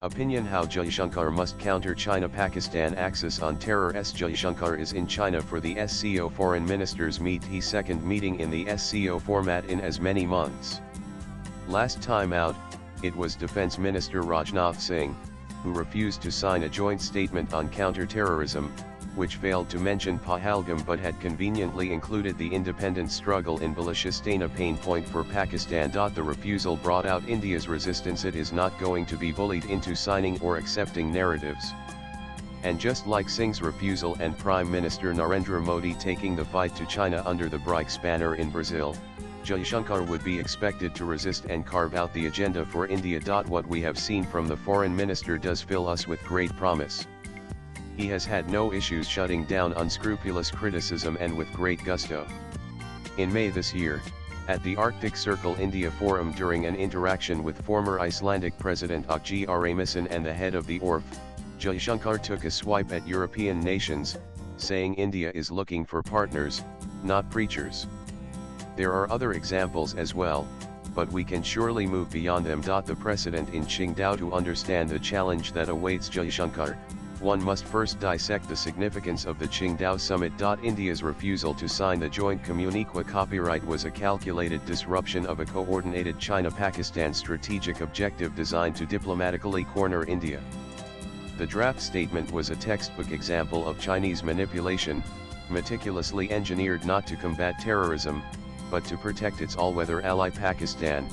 Opinion: how Jaishankar must counter China-Pakistan axis on terror. Jaishankar is in China for the SCO Foreign Ministers meet, his second meeting in the SCO format in as many months. Last time out, it was Defence Minister Rajnath Singh, who refused to sign a joint statement on counter-terrorism, which failed to mention Pahalgam but had conveniently included the independent struggle in Balochistan, a pain point for Pakistan. The refusal brought out India's resistance. It is not going to be bullied into signing or accepting narratives. And just like Singh's refusal and Prime Minister Narendra Modi taking the fight to China under the BRICS banner in Brazil, Jaishankar would be expected to resist and carve out the agenda for India. What we have seen from the foreign minister does fill us with great promise. He has had no issues shutting down unscrupulous criticism, and with great gusto. In May this year, at the Arctic Circle India Forum, during an interaction with former Icelandic President Åge Rasmussen and the head of the ORF, Jaishankar took a swipe at European nations, saying India is looking for partners, not preachers. There are other examples as well, but we can surely move beyond them. The precedent in Qingdao: to understand the challenge that awaits Jaishankar, one must first dissect the significance of the Qingdao summit. India's refusal to sign the joint communiqué copyright was a calculated disruption of a coordinated China-Pakistan strategic objective designed to diplomatically corner India. The draft statement was a textbook example of Chinese manipulation, meticulously engineered not to combat terrorism, but to protect its all-weather ally Pakistan,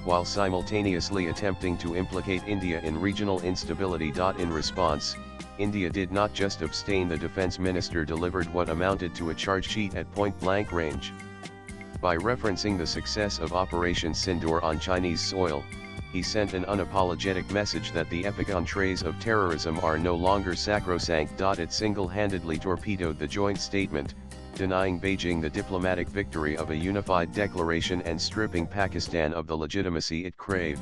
while simultaneously attempting to implicate India in regional instability. In response, India did not just abstain. The defense minister delivered what amounted to a charge sheet at point-blank range. By referencing the success of Operation Sindoor on Chinese soil, he sent an unapologetic message that the epic entrees of terrorism are no longer sacrosanct. It single-handedly torpedoed the joint statement, denying Beijing the diplomatic victory of a unified declaration and stripping Pakistan of the legitimacy it craved.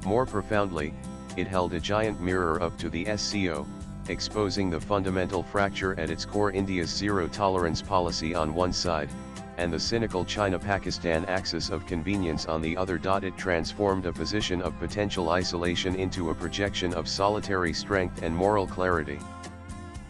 More profoundly, it held a giant mirror up to the SCO, exposing the fundamental fracture at its core: India's zero-tolerance policy on one side, and the cynical China-Pakistan axis of convenience on the other. It transformed a position of potential isolation into a projection of solitary strength and moral clarity.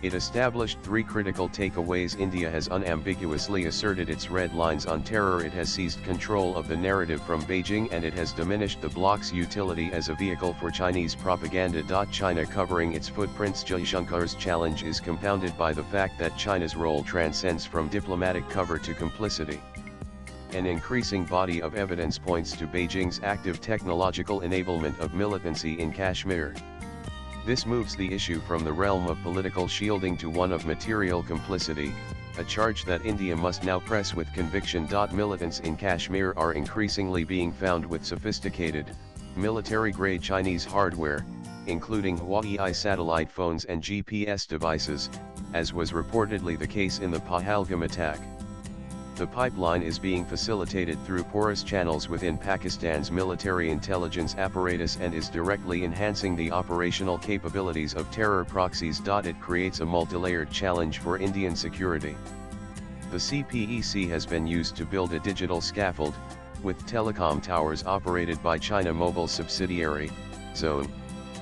It established three critical takeaways. India has unambiguously asserted its red lines on terror, it has seized control of the narrative from Beijing, and it has diminished the bloc's utility as a vehicle for Chinese propaganda. China covering its footprints. Jaishankar's challenge is compounded by the fact that China's role transcends from diplomatic cover to complicity. An increasing body of evidence points to Beijing's active technological enablement of militancy in Kashmir. This moves the issue from the realm of political shielding to one of material complicity, a charge that India must now press with conviction. Militants in Kashmir are increasingly being found with sophisticated, military-grade Chinese hardware, including Huawei satellite phones and GPS devices, as was reportedly the case in the Pahalgam attack. The pipeline is being facilitated through porous channels within Pakistan's military intelligence apparatus and is directly enhancing the operational capabilities of terror proxies. It creates a multilayered challenge for Indian security. The CPEC has been used to build a digital scaffold, with telecom towers operated by China Mobile subsidiary, Zone,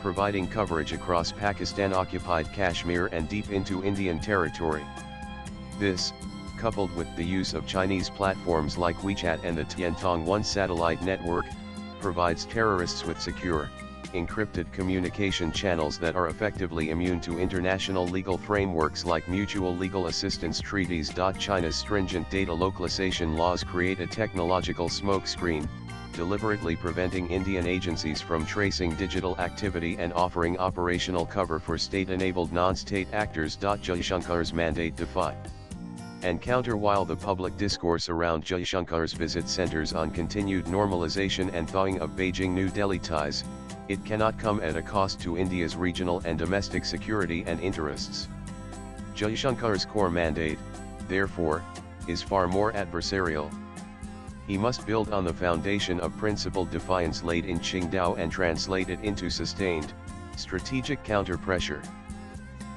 providing coverage across Pakistan-occupied Kashmir and deep into Indian territory. This, coupled with the use of Chinese platforms like WeChat and the Tiantong-1 satellite network, provides terrorists with secure, encrypted communication channels that are effectively immune to international legal frameworks like mutual legal assistance treaties. China's stringent data localization laws create a technological smokescreen, deliberately preventing Indian agencies from tracing digital activity and offering operational cover for state-enabled non-state actors. Jaishankar's mandate defy and counter. While the public discourse around Jaishankar's visit centers on continued normalization and thawing of Beijing-New Delhi ties, it cannot come at a cost to India's regional and domestic security and interests. Jaishankar's core mandate, therefore, is far more adversarial. He must build on the foundation of principled defiance laid in Qingdao and translate it into sustained, strategic counter-pressure.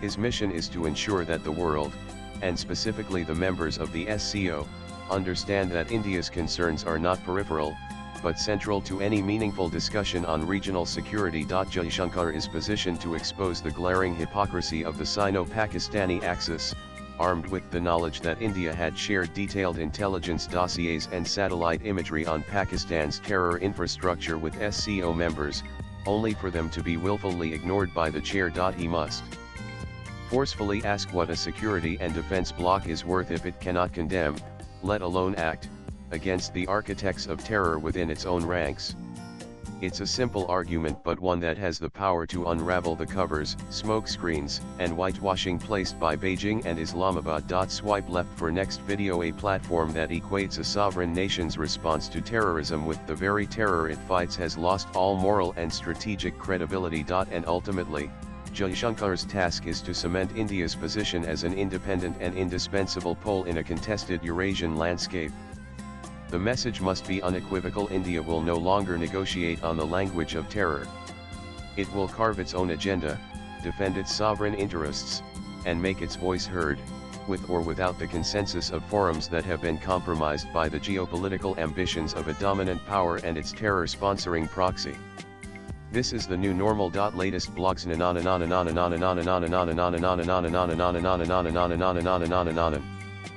His mission is to ensure that the world, and specifically the members of the SCO, understand that India's concerns are not peripheral, but central to any meaningful discussion on regional security. Jaishankar is positioned to expose the glaring hypocrisy of the Sino-Pakistani axis, armed with the knowledge that India had shared detailed intelligence dossiers and satellite imagery on Pakistan's terror infrastructure with SCO members, only for them to be willfully ignored by the chair. He must forcefully ask what a security and defense bloc is worth if it cannot condemn, let alone act, against the architects of terror within its own ranks. It's a simple argument, but one that has the power to unravel the covers, smokescreens, and whitewashing placed by Beijing and Islamabad. Swipe left for next video. A platform that equates a sovereign nation's response to terrorism with the very terror it fights has lost all moral and strategic credibility. And ultimately, Jaishankar's task is to cement India's position as an independent and indispensable pole in a contested Eurasian landscape. The message must be unequivocal: India will no longer negotiate on the language of terror. It will carve its own agenda, defend its sovereign interests, and make its voice heard, with or without the consensus of forums that have been compromised by the geopolitical ambitions of a dominant power and its terror-sponsoring proxy. This is the new normal. Latest blogs.